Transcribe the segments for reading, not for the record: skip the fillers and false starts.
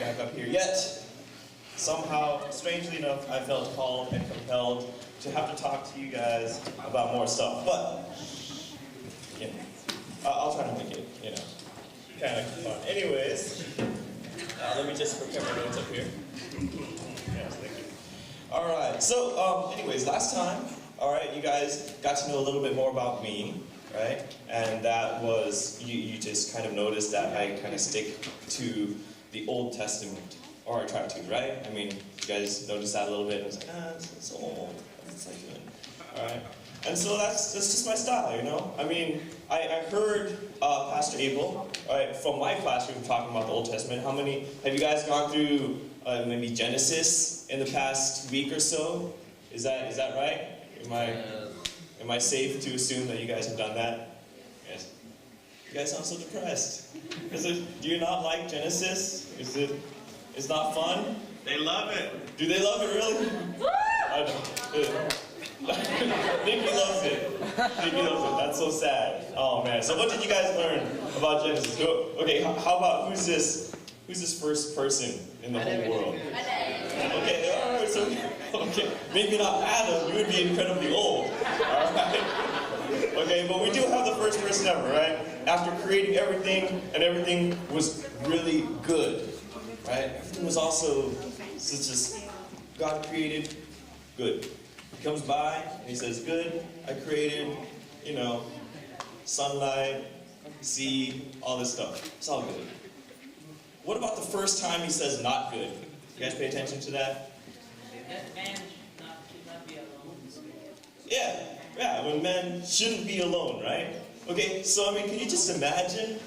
back up here yet. Somehow, strangely enough, I felt called and compelled to have to talk to you guys about more stuff. But, you know, I'll try to make it, kind of fun. Anyways, let me just prepare my notes up here. Yes, thank you. All right, so, anyways, last time, all right, you guys got to know a little bit more about me, right? And that was, you just kind of noticed that I kind of stick to the Old Testament, or I try to, right? I mean, you guys noticed that a little bit, and I was like, it's old, what's I doing? All right, and so that's just my style, I mean, I heard Pastor Abel, all right, from my classroom talking about the Old Testament. How many, have you guys gone through maybe Genesis in the past week or so? Is that right? Am I safe to assume that you guys have done that? Yes. You guys sound so depressed. Do you not like Genesis? It's not fun? They love it. Do they love it really? I don't. Nikki loves it. Nikki loves it. That's so sad. Oh man. So what did you guys learn about Genesis? Okay, how about who's this first person in the whole world? Okay, alright, so okay. Maybe not Adam, you would be incredibly old. Alright? Okay, but we do have the first person ever, right? After creating everything, and everything was really good. Right? Everything was also just God created good. He comes by and he says, good, I created, sunlight, sea, all this stuff. It's all good. What about the first time he says not good? You guys pay attention to that? Man should not be alone. Yeah, when men shouldn't be alone, right? Okay, so I mean, can you just imagine,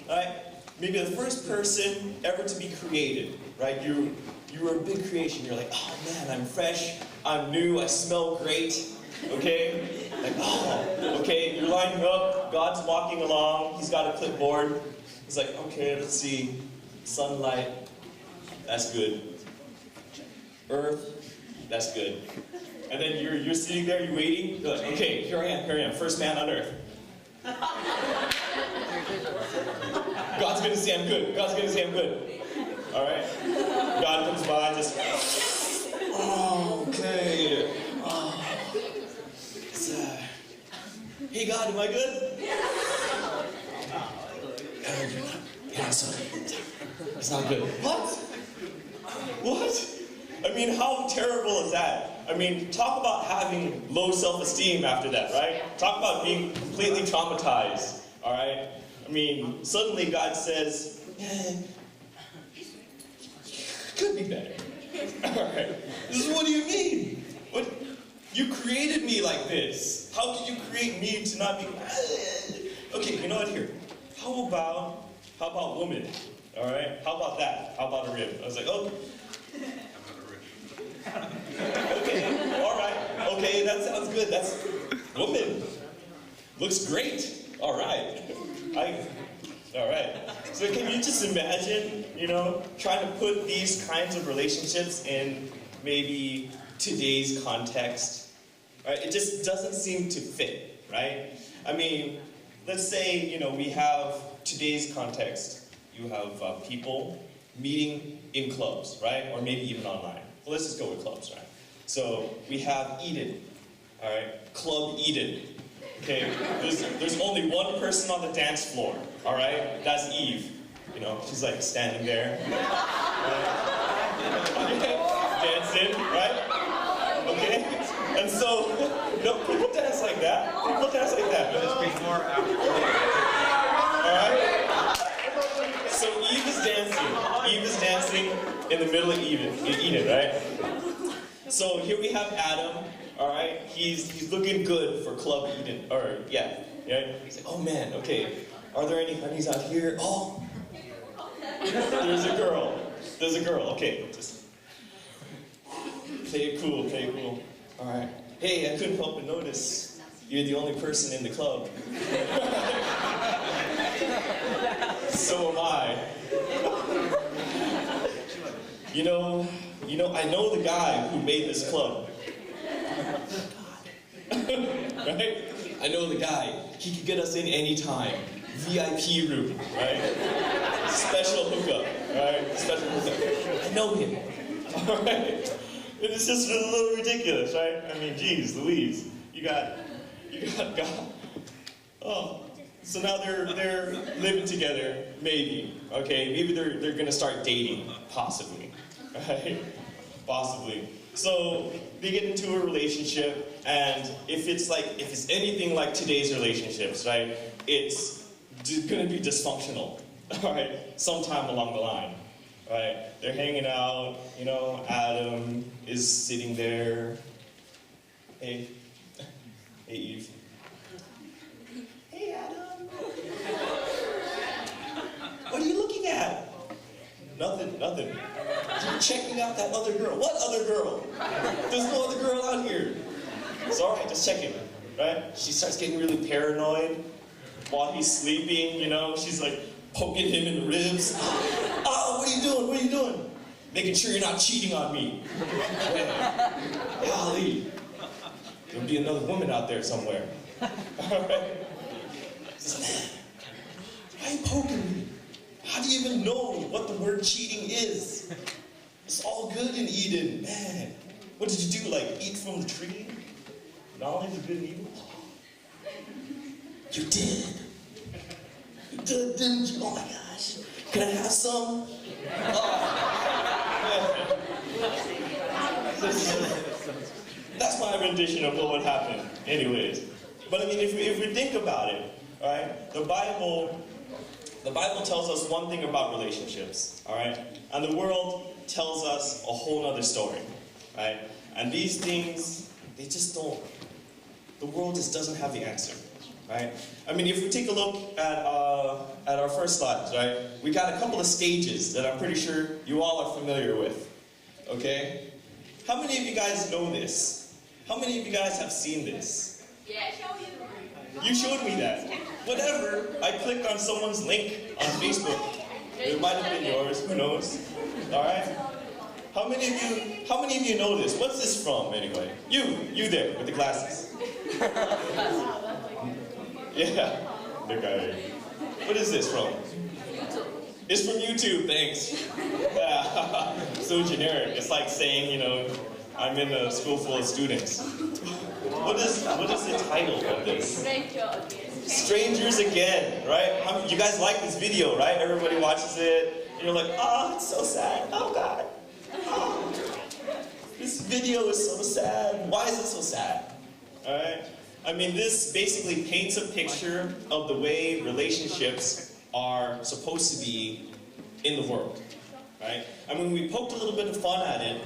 right? Maybe the first person ever to be created, right? You were a big creation. You're like, oh man, I'm fresh, I'm new, I smell great, okay? Like, oh, okay, you're lining up, God's walking along, he's got a clipboard. He's like, okay, let's see, sunlight, that's good. Earth, that's good. And then you're sitting there, you're waiting, you're like, okay, here I am, first man on earth. God's gonna say I'm good. God's gonna say I'm good. Alright? God comes by and just, okay. Hey God, am I good? Yeah, so it's not good. What? I mean, how terrible is that? I mean, talk about having low self-esteem after that, right? Talk about being completely traumatized, alright? I mean, suddenly God says, could be better. Alright. What do you mean? What? You created me like this. How could you create me to not be... Okay, you know what, here. How about woman? Alright? How about that? How about a rib? I was like, oh. Okay, alright. Okay, that sounds good. That's woman. Looks great. Alright. Alright. So can you just imagine, trying to put these kinds of relationships in maybe today's context? Right? It just doesn't seem to fit, right? I mean, let's say, we have today's context. You have people meeting in clubs, right? Or maybe even online. Well, let's just go with clubs, right? So we have Eden, all right? Club Eden. Okay, there's only one person on the dance floor, all right? That's Eve. She's like standing there, dancing, right? Okay, and so people dance like that. People dance like that. Just before, after. All right. So Eve is dancing. Eve is dancing in the middle of Eden, right? So here we have Adam. All right, he's looking good for Club Eden, or yeah. He's like, oh man, okay. Are there any honeys out here? Oh, there's a girl. Okay, just play it cool. All right. Hey, I couldn't help but notice you're the only person in the club. So am I. I know the guy who made this club. Right? I know the guy. He could get us in anytime. VIP room, right? Special hookup. right? Especially with I know him, all right? And it's just a little ridiculous, right? I mean, geez, Louise, you got God. Oh, so now they're living together, maybe. Okay, maybe they're gonna start dating, possibly, right? Possibly. So they get into a relationship, and if it's anything like today's relationships, right? It's gonna be dysfunctional, all right? Sometime along the line, right? They're hanging out, you know. Adam is sitting there. Hey, Eve. Hey, Adam. What are you looking at? Nothing. You're checking out that other girl. What other girl? There's no other girl out here. It's all right, just checking, right? She starts getting really paranoid while he's sleeping, you know. She's like poking him in the ribs. Oh, what are you doing? What are you doing? Making sure you're not cheating on me. Golly. There'll be another woman out there somewhere. All right? So, man, why are you poking me? How do you even know what the word cheating is? It's all good in Eden, man. What did you do, like eat from the tree? Knowledge of good and evil? You did. You did, didn't you? Oh my gosh. Can I have some? Oh, that's my rendition of what would happen, anyways. But I mean, if we think about it, all right, the Bible tells us one thing about relationships, all right? And the world tells us a whole other story, right? And these things, they just don't, the world just doesn't have the answer, right? I mean, if we take a look at our first slides, right? We got a couple of stages that I'm pretty sure you all are familiar with, okay? How many of you guys know this? How many of you guys have seen this? Yeah. You showed me that. Whatever, I clicked on someone's link on Facebook. It might have been yours, who knows? Alright? How many of you know this? What's this from anyway? You there with the glasses. Yeah, the guy. What is this from? It's from YouTube, thanks. Yeah. So generic. It's like saying, you know, I'm in a school full of students. What is the title of this? Strangers Again, right? You guys like this video, right? Everybody watches it. And you're like, oh, it's so sad. Oh, God. Oh, this video is so sad. Why is it so sad? All right? I mean, this basically paints a picture of the way relationships are supposed to be in the world, right? I mean, we poked a little bit of fun at it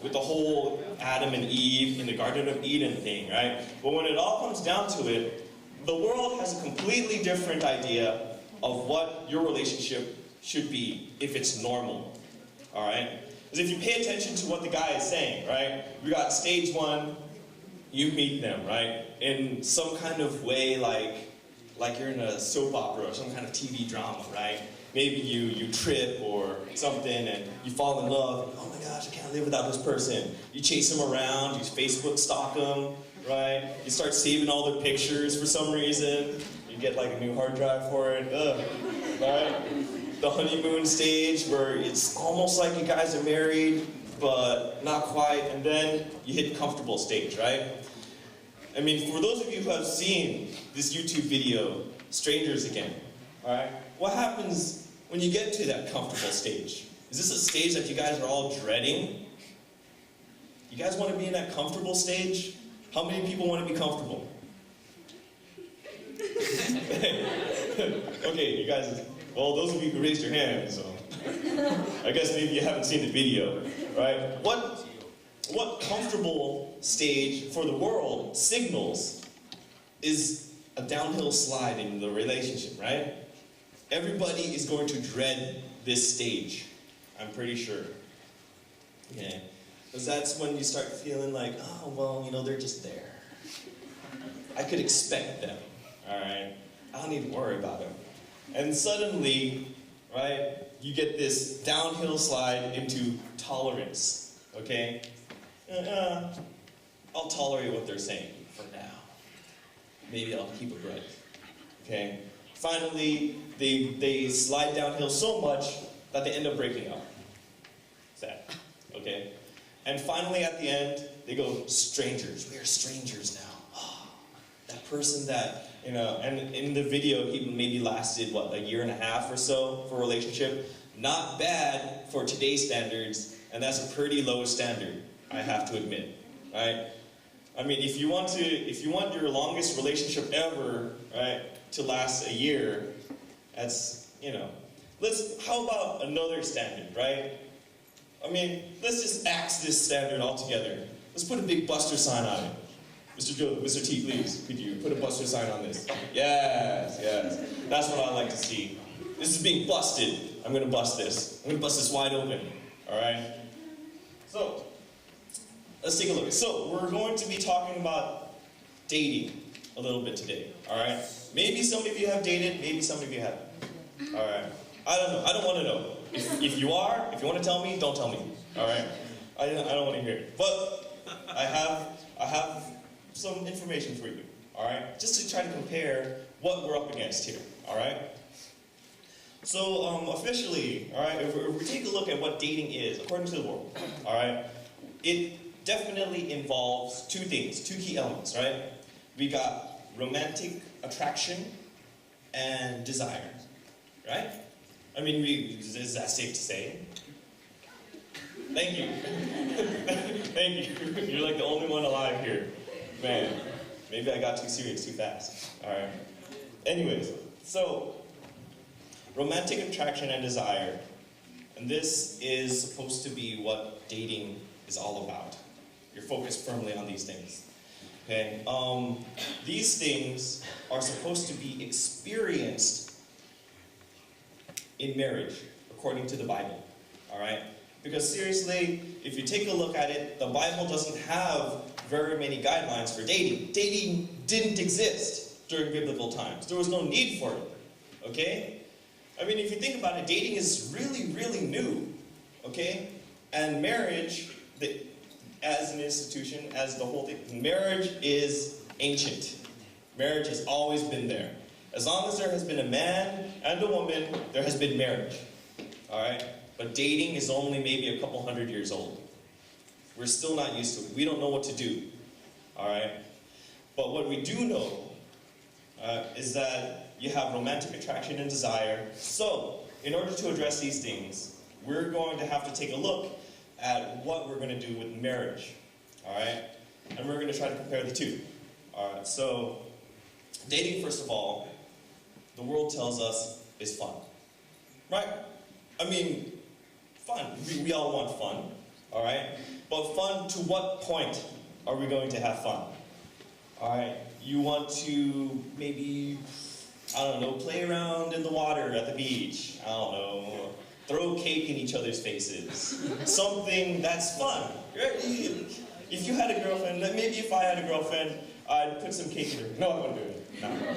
with the whole Adam and Eve in the Garden of Eden thing, right? But when it all comes down to it, the world has a completely different idea of what your relationship should be if it's normal, all right? Because if you pay attention to what the guy is saying, right? We got stage one, you meet them, right? In some kind of way, like you're in a soap opera or some kind of TV drama, right? Maybe you trip or something and you fall in love. And, oh my gosh, I can't live without this person. You chase them around, you Facebook stalk them, right? You start saving all their pictures for some reason. You get like a new hard drive for it. Right? The honeymoon stage where it's almost like you guys are married, but not quite. And then you hit comfortable stage, right? I mean, for those of you who have seen this YouTube video, Strangers Again, all right? What happens when you get to that comfortable stage? Is this a stage that you guys are all dreading? You guys want to be in that comfortable stage? How many people want to be comfortable? Okay, you guys, well, those of you who raised your hands, so I guess maybe you haven't seen the video, right? What comfortable stage for the world signals is a downhill slide in the relationship, right? Everybody is going to dread this stage, I'm pretty sure. Okay? Because that's when you start feeling like, oh, well, you know, they're just there. I could expect them, all right? I don't need to worry about them. And suddenly, right, you get this downhill slide into tolerance, okay? I'll tolerate what they're saying for now. Maybe I'll keep a grudge, okay? Finally, they slide downhill so much that they end up breaking up. Sad. Okay? And finally, at the end, they go, strangers. We are strangers now. That person that, and in the video, he maybe lasted, what, a year and a half or so for a relationship. Not bad for today's standards, and that's a pretty low standard, I have to admit, right? I mean, if you want your longest relationship ever, right, to last a year, that's, how about another standard, right? I mean, let's just axe this standard altogether. Let's put a big buster sign on it. Mr. T, please, could you put a buster sign on this? Yes. That's what I like to see. This is being busted. I'm going to bust this. I'm going to bust this wide open. All right? So, let's take a look. So, we're going to be talking about dating a little bit today. All right? Maybe some of you have dated. Maybe some of you haven't. All right? I don't know. I don't want to know. If you want to tell me, don't tell me. All right? I don't want to hear it. But I have some information for you. All right? Just to try to compare what we're up against here. All right? So officially, all right, if we take a look at what dating is according to the world, all right, it definitely involves two things, two key elements, right? We got romantic attraction and desire, right? I mean, is that safe to say? Thank you. Thank you. You're like the only one alive here. Man, maybe I got too serious too fast. All right. Anyways, so romantic attraction and desire. And this is supposed to be what dating is all about. You're focused firmly on these things. Okay? These things are supposed to be experienced in marriage, according to the Bible. Alright? Because seriously, if you take a look at it, the Bible doesn't have very many guidelines for dating. Dating didn't exist during biblical times. There was no need for it. Okay? I mean, if you think about it, dating is really, really new. Okay? And marriage, as an institution, as the whole thing, marriage is ancient. Marriage has always been there. As long as there has been a man and a woman, there has been marriage. Alright? But dating is only maybe a couple hundred years old. We're still not used to it. We don't know what to do. Alright? But what we do know is that you have romantic attraction and desire. So, in order to address these things, we're going to have to take a look at what we're going to do with marriage. Alright? And we're going to try to compare the two. Alright, so dating, first of all, the world tells us is fun. Right? I mean, fun. We all want fun. Alright? But fun, to what point are we going to have fun? Alright? You want to maybe, I don't know, play around in the water at the beach. I don't know. Throw cake in each other's faces. Something that's fun. Right? If you had a girlfriend, maybe if I had a girlfriend, I'd put some cake in her. No, I wouldn't do it. No.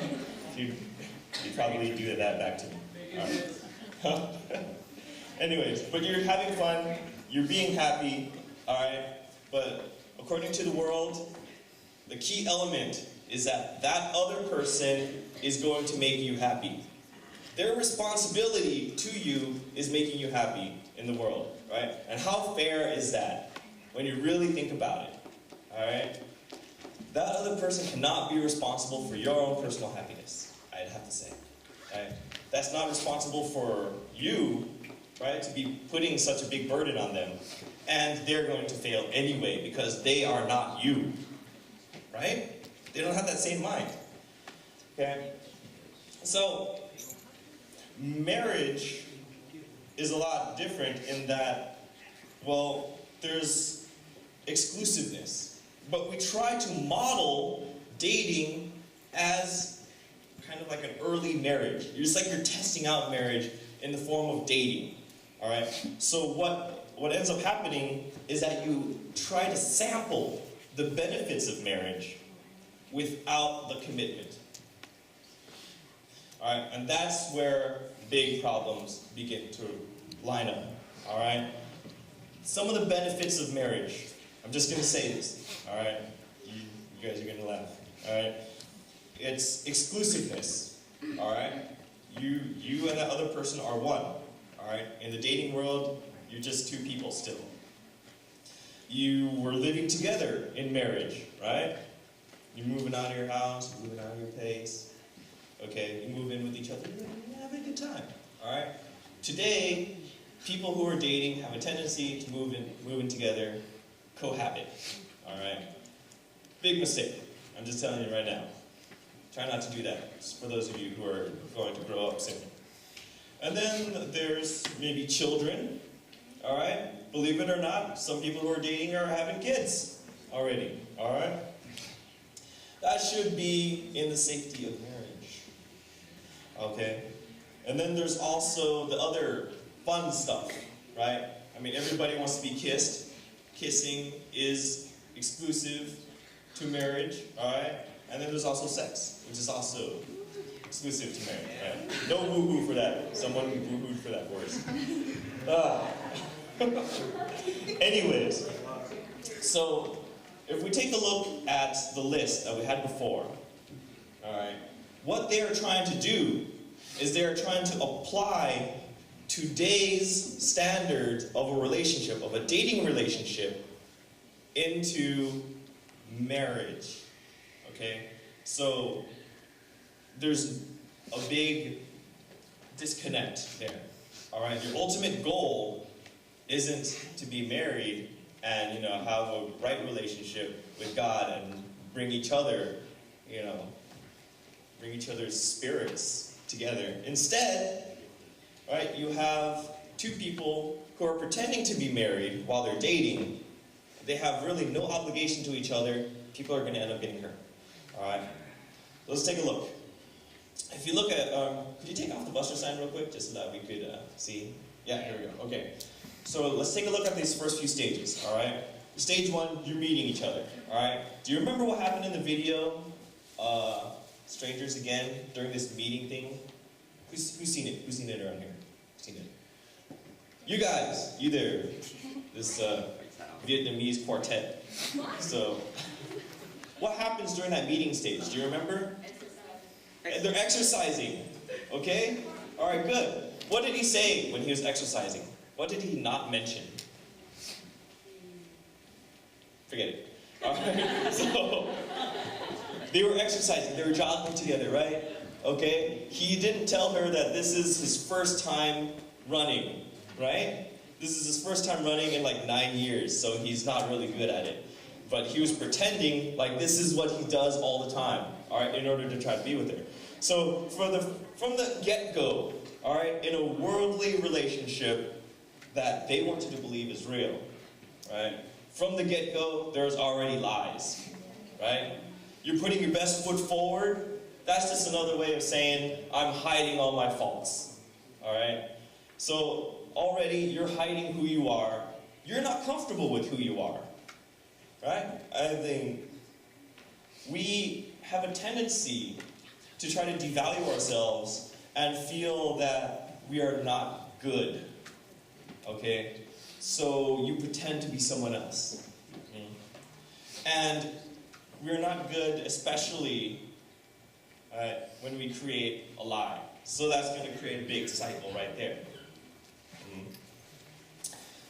You'd probably do that back to me. Right. Anyways, but you're having fun, you're being happy, alright? But according to the world, the key element is that other person is going to make you happy. Their responsibility to you is making you happy in the world, right? And how fair is that when you really think about it, alright? That other person cannot be responsible for your own personal happiness, I'd have to say, right? That's not responsible for you, right, to be putting such a big burden on them. And they're going to fail anyway because they are not you, right? They don't have that same mind, okay? So, marriage is a lot different in that, well, there's exclusiveness. But we try to model dating as kind of like an early marriage. It's like you're testing out marriage in the form of dating, all right? So what ends up happening is that you try to sample the benefits of marriage without the commitment. All right, and that's where big problems begin to line up, all right? Some of the benefits of marriage, I'm just going to say this, all right? You guys are going to laugh, all right? It's exclusiveness, all right? You and that other person are one, all All right? In the dating world, you're just two people still. You were living together in marriage, right? You're moving out of your house, you're moving out of your place. Okay, you move in with each other, you're having a good time. All right? Today, people who are dating have a tendency to move in together, cohabit. All right? Big mistake. I'm just telling you right now. Try not to do that, just for those of you who are going to grow up soon. And then there's maybe children. All right? Believe it or not, some people who are dating are having kids already. All right? That should be in the safety of marriage. Okay? And then there's also the other fun stuff, right? I mean, everybody wants to be kissed. Kissing is exclusive to marriage, all right? And then there's also sex, which is also exclusive to marriage, right? No woo-hoo for that. Someone woo-hooed for that word. Anyways, so if we take a look at the list that we had before, all right, what they are trying to do is they are trying to apply today's standard of a relationship, of a dating relationship, into marriage. Okay? So there's a big disconnect there. Alright? Your ultimate goal isn't to be married and, have a right relationship with God and bring each other, bring each other's spirits together. Instead, right, you have two people who are pretending to be married while they're dating. They have really no obligation to each other. People are going to end up getting hurt. All right? Let's take a look. If you look at, could you take off the buster sign real quick, just so that we could see? Yeah, here we go. Okay. So let's take a look at these first few stages. All right? Stage one, you're meeting each other. All right? Do you remember what happened in the video, Strangers Again, during this meeting thing? Who's seen it? Who's seen it around here? Seen it? You guys, you there. This Vietnamese quartet. So, what happens during that meeting stage? Do you remember? They're exercising. Okay? Alright, good. What did he say when he was exercising? What did he not mention? Forget it. Alright, so they were exercising, they were jogging together, right? Okay? He didn't tell her that this is his first time running, right? This is his first time running in like 9 years, so he's not really good at it. But he was pretending like this is what he does all the time, all right, in order to try to be with her. So from the get-go, all right, in a worldly relationship that they want you to believe is real, right? From the get-go, there's already lies, right? You're putting your best foot forward. That's just another way of saying, I'm hiding all my faults, all right? So already you're hiding who you are. You're not comfortable with who you are, right? I think we have a tendency to try to devalue ourselves and feel that we are not good, okay? So you pretend to be someone else. And we're not good, especially when we create a lie. So that's going to create a big cycle right there.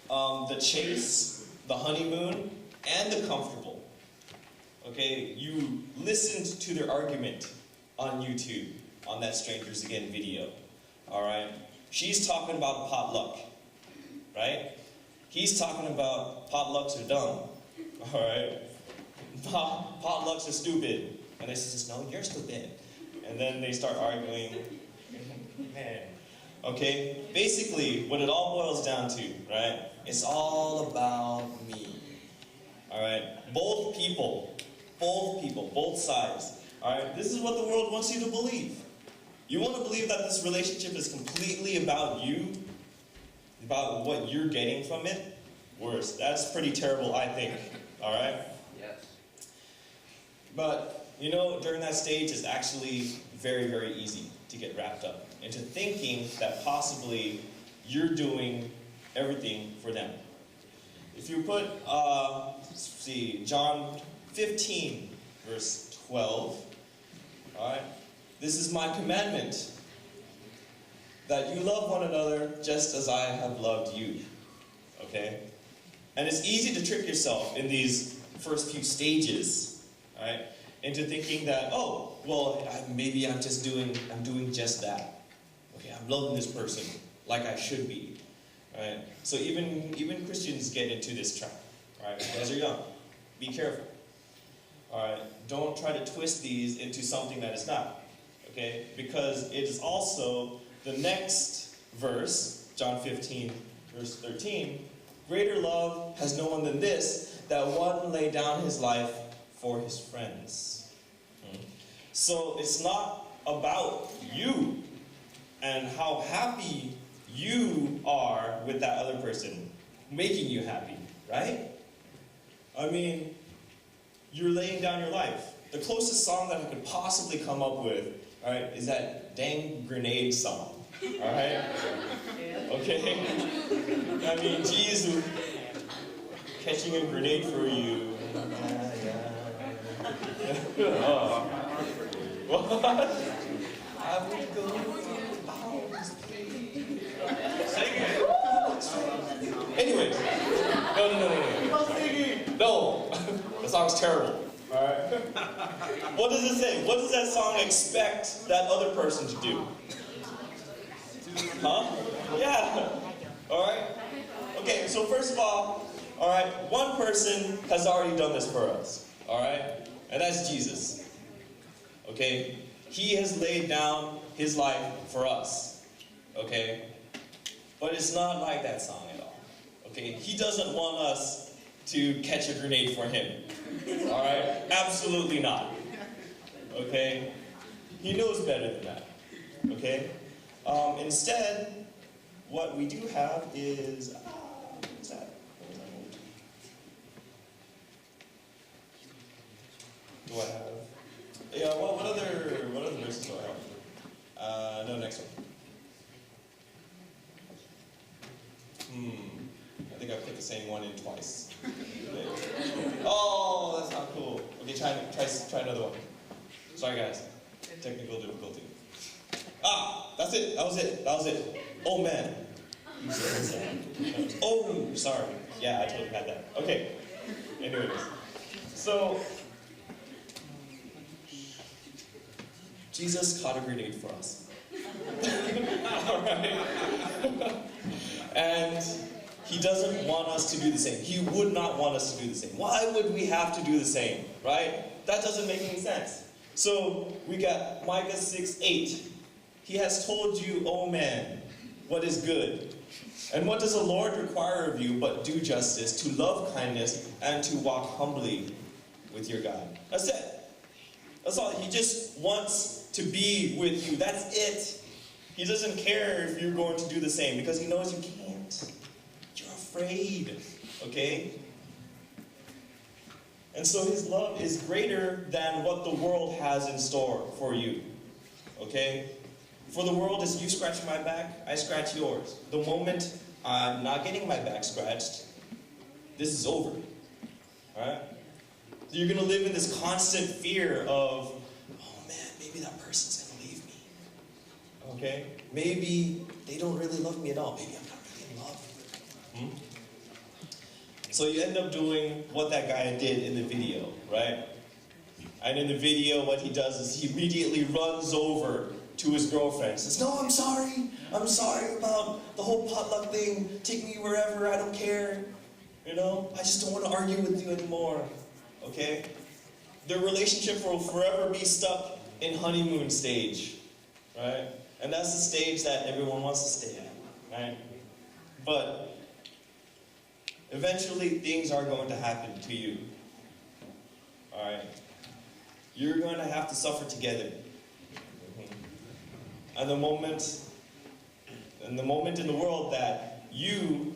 The chase, the honeymoon, and the comfortable. Okay, you listened to their argument on YouTube, on that Strangers Again video. Alright? She's talking about potluck. Right? He's talking about potlucks are dumb. Alright? Potlucks are stupid. And they says, no, you're stupid. And then they start arguing. Man. Okay? Basically, what it all boils down to, right? It's all about me. Alright? Both people, both sides. Alright? This is what the world wants you to believe. You want to believe that this relationship is completely about you? About what you're getting from it? Worse. That's pretty terrible, I think. Alright? Yes. But, during that stage, it's actually very, very easy to get wrapped up into thinking that possibly you're doing everything for them. If you put, John 15, verse 12, alright? This is my commandment, that you love one another just as I have loved you. Okay? And it's easy to trick yourself in these first few stages, right? Into thinking that, oh, well, maybe I'm doing just that. Okay, I'm loving this person like I should be, right? So even Christians get into this trap, right? You guys are young. Be careful. All right? Don't try to twist these into something that it's not, okay? Because it is also the next verse, John 15, verse 13, greater love has no one than this, that one lay down his life for his friends. So it's not about you and how happy you are with that other person, making you happy, right? I mean, you're laying down your life. The closest song that I could possibly come up with, all right, is that dang grenade song, all right? Okay? I mean, geez, catching a grenade for you. What? I would go out. Sing it. Anyways, no. The song's terrible. All right. What does it say? What does that song expect that other person to do? Huh? Yeah. All right. Okay. So first of all right, one person has already done this for us. All right, and that's Jesus. Okay, he has laid down his life for us. Okay, but it's not like that song at all. Okay, he doesn't want us to catch a grenade for him. All right, absolutely not. Okay, he knows better than that. Okay, instead, what we do have is what's that? Do I have? Yeah, what other verses do I have? No, next one. I think I put the same one in twice. Oh, that's not cool. Okay, try another one. Sorry guys, technical difficulty. That's it. That was it. Oh man. Oh, sorry. Yeah, I totally had that. Okay. Anyways, so Jesus caught a grenade for us. Alright? And he doesn't want us to do the same. He would not want us to do the same. Why would we have to do the same? Right? That doesn't make any sense. So we got Micah 6:8. He has told you, oh man, what is good. And what does the Lord require of you but do justice, to love kindness, and to walk humbly with your God? That's it. That's all. He just wants to be with you. That's it. He doesn't care if you're going to do the same because he knows you can't. You're afraid. Okay? And so his love is greater than what the world has in store for you. Okay? For the world, as you scratch my back, I scratch yours. The moment I'm not getting my back scratched, this is over. Alright? You're going to live in this constant fear of, oh man, maybe that person's going to leave me. Okay? Maybe they don't really love me at all. Maybe I'm not really in love. So you end up doing what that guy did in the video, right? And in the video, what he does is he immediately runs over to his girlfriend and says, no, I'm sorry. I'm sorry about the whole potluck thing. Take me wherever. I don't care. You know? I just don't want to argue with you anymore. Okay? Their relationship will forever be stuck in honeymoon stage. Right? And that's the stage that everyone wants to stay at. Right? But eventually things are going to happen to you. Alright? You're going to have to suffer together. And the moment in the world that you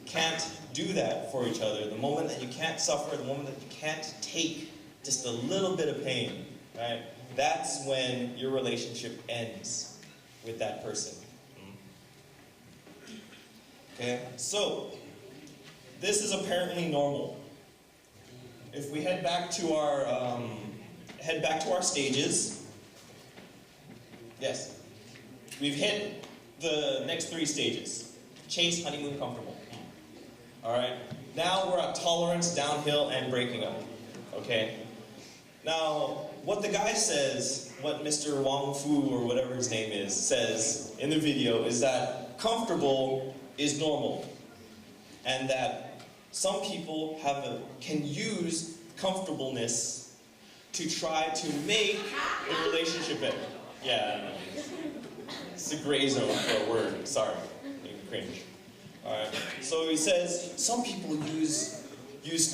can't do that for each other, the moment that you can't suffer, the moment that you can't take just a little bit of pain, right? That's when your relationship ends with that person. Okay? So, this is apparently normal. If we head back to our stages, yes. We've hit the next 3 stages. Chase, honeymoon, comfortable. Alright? Now we're at tolerance, downhill, and breaking up. Okay? Now, what the guy says, what Mr. Wong Fu, or whatever his name is, says in the video is that comfortable is normal. And that some people can use comfortableness to try to make the relationship better. Yeah, it's a gray zone for a word. Sorry, make me cringe. All right. So he says some people use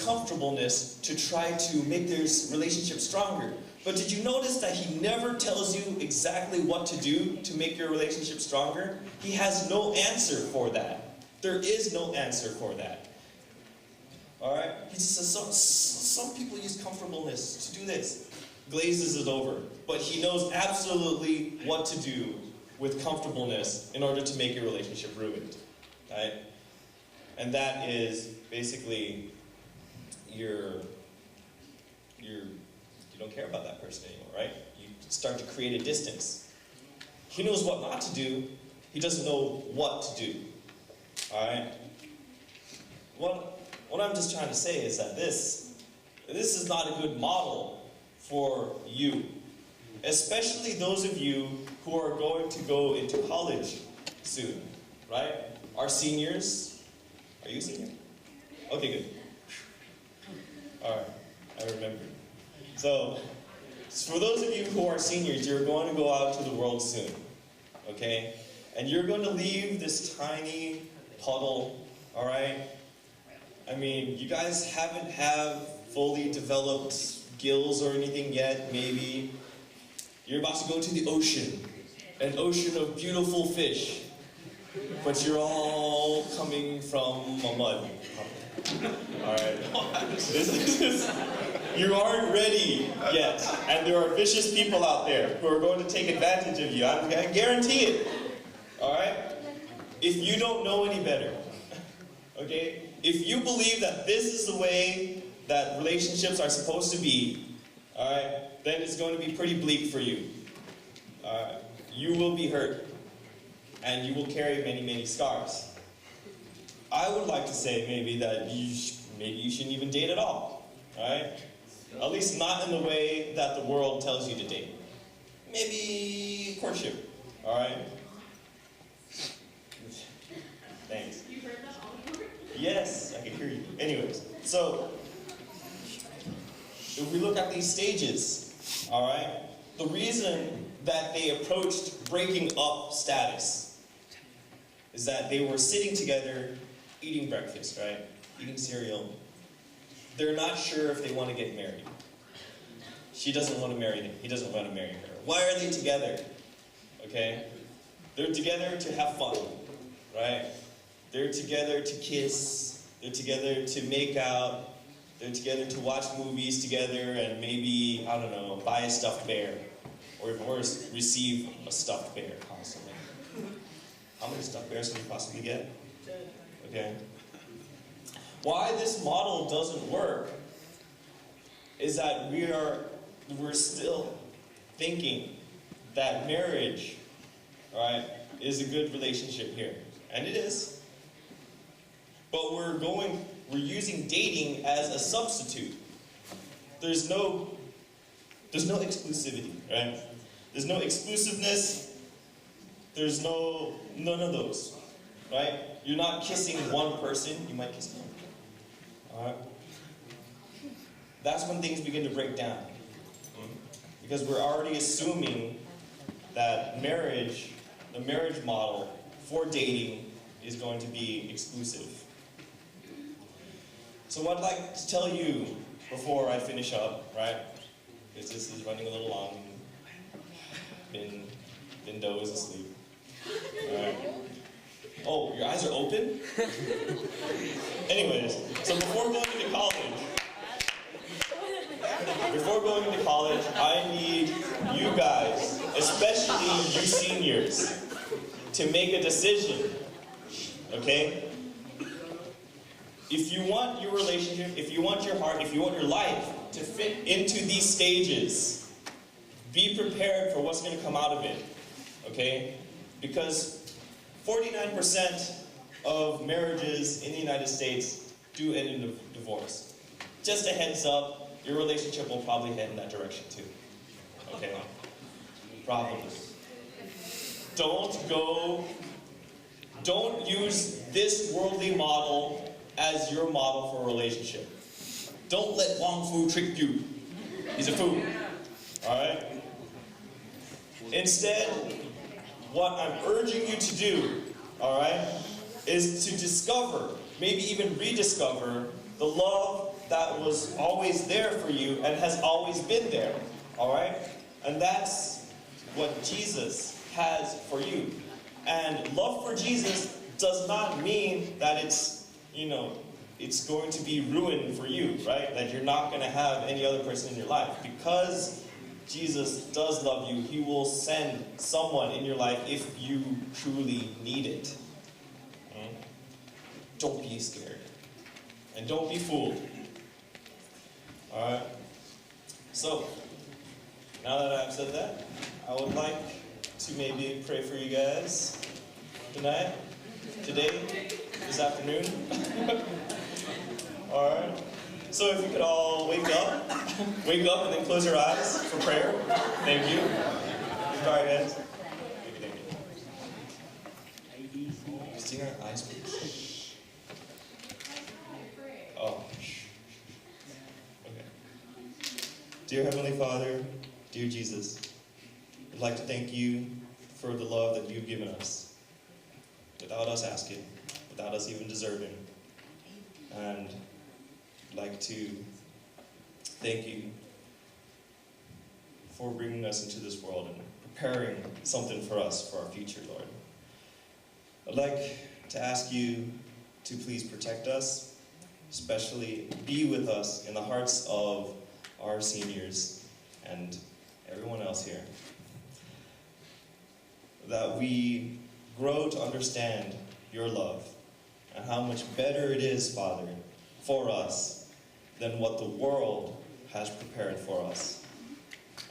comfortableness to try to make their relationship stronger. But did you notice that he never tells you exactly what to do to make your relationship stronger? He has no answer for that. There is no answer for that. Alright? He just says some people use comfortableness to do this. Glazes it over. But he knows absolutely what to do with comfortableness in order to make your relationship ruined. Right? And that is basically you don't care about that person anymore, right? You start to create a distance. He knows what not to do. He doesn't know what to do. Alright? What I'm just trying to say is that this is not a good model for you. Especially those of you who are going to go into college soon, right? Our seniors. Are you a senior? Okay, good. Alright, I remember. So, for those of you who are seniors, you're going to go out to the world soon, okay? And you're going to leave this tiny puddle, alright? I mean, you guys haven't fully developed gills or anything yet, maybe. You're about to go to the ocean, an ocean of beautiful fish, but you're all coming from a mud. Alright? You aren't ready yet, and there are vicious people out there who are going to take advantage of you. I guarantee it. Alright? If you don't know any better, okay? If you believe that this is the way that relationships are supposed to be, alright, then it's going to be pretty bleak for you. Alright? You will be hurt, and you will carry many, many scars. I would like to say maybe that maybe you shouldn't even date at all, alright? At least not in the way that the world tells you to date. Maybe courtship, alright? Thanks. You heard that all before? Yes, I can hear you. Anyways, so if we look at these stages, alright, the reason that they approached breaking up status is that they were sitting together eating breakfast, right? Eating cereal. They're not sure if they want to get married. She doesn't want to marry him. He doesn't want to marry her. Why are they together? Okay? They're together to have fun, right? They're together to kiss. They're together to make out. They're together to watch movies together and maybe, I don't know, buy a stuffed bear. Or even worse, receive a stuffed bear constantly. How many stuffed bears can you possibly get? Okay. Why this model doesn't work is that we're still thinking that marriage, right, is a good relationship here. And it is. But we're using dating as a substitute. There's no exclusivity, right? There's no exclusiveness. There's none of those, right? You're not kissing one person, you might kiss them. Alright? That's when things begin to break down. Because we're already assuming that marriage, the marriage model for dating is going to be exclusive. So what I'd like to tell you before I finish up, right? Because this is running a little long. Bindo is asleep. Alright. Oh, your eyes are open? Anyways, so before going into college, I need you guys, especially you seniors, to make a decision, okay? If you want your relationship, if you want your heart, if you want your life to fit into these stages, be prepared for what's going to come out of it, okay? Because 49% of marriages in the United States do end in divorce. Just a heads up, your relationship will probably head in that direction too. Okay? Probably. Don't use this worldly model as your model for a relationship. Don't let Wong Fu trick you. He's a fool. Alright? Instead, what I'm urging you to do, alright, is to discover, maybe even rediscover, the love that was always there for you and has always been there. Alright? And that's what Jesus has for you. And love for Jesus does not mean that it's going to be ruined for you, right? That you're not going to have any other person in your life. Because Jesus does love you, He will send someone in your life if you truly need it. Don't be scared. And don't be fooled. Alright? So, now that I've said that, I would like to maybe pray for you guys tonight, today, this afternoon. Alright? So if you could all wake up and then close your eyes for prayer. Thank you. Alright, guys. Thank you. See our eyes, please. Oh, okay. Dear Heavenly Father, dear Jesus, I'd like to thank you for the love that you've given us, without us asking, without us even deserving. And I'd like to thank you for bringing us into this world and preparing something for us for our future, Lord. I'd like to ask you to please protect us, especially be with us in the hearts of our seniors and everyone else here. That we grow to understand your love and how much better it is, Father, for us than what the world has prepared for us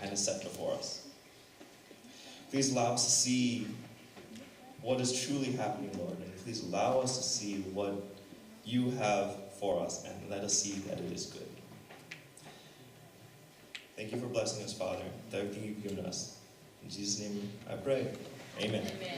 and is set before us. Please allow us to see what is truly happening, Lord, and please allow us to see what you have for us, and let us see that it is good. Thank you for blessing us, Father, with everything you've given us. In Jesus' name I pray. Amen. Amen.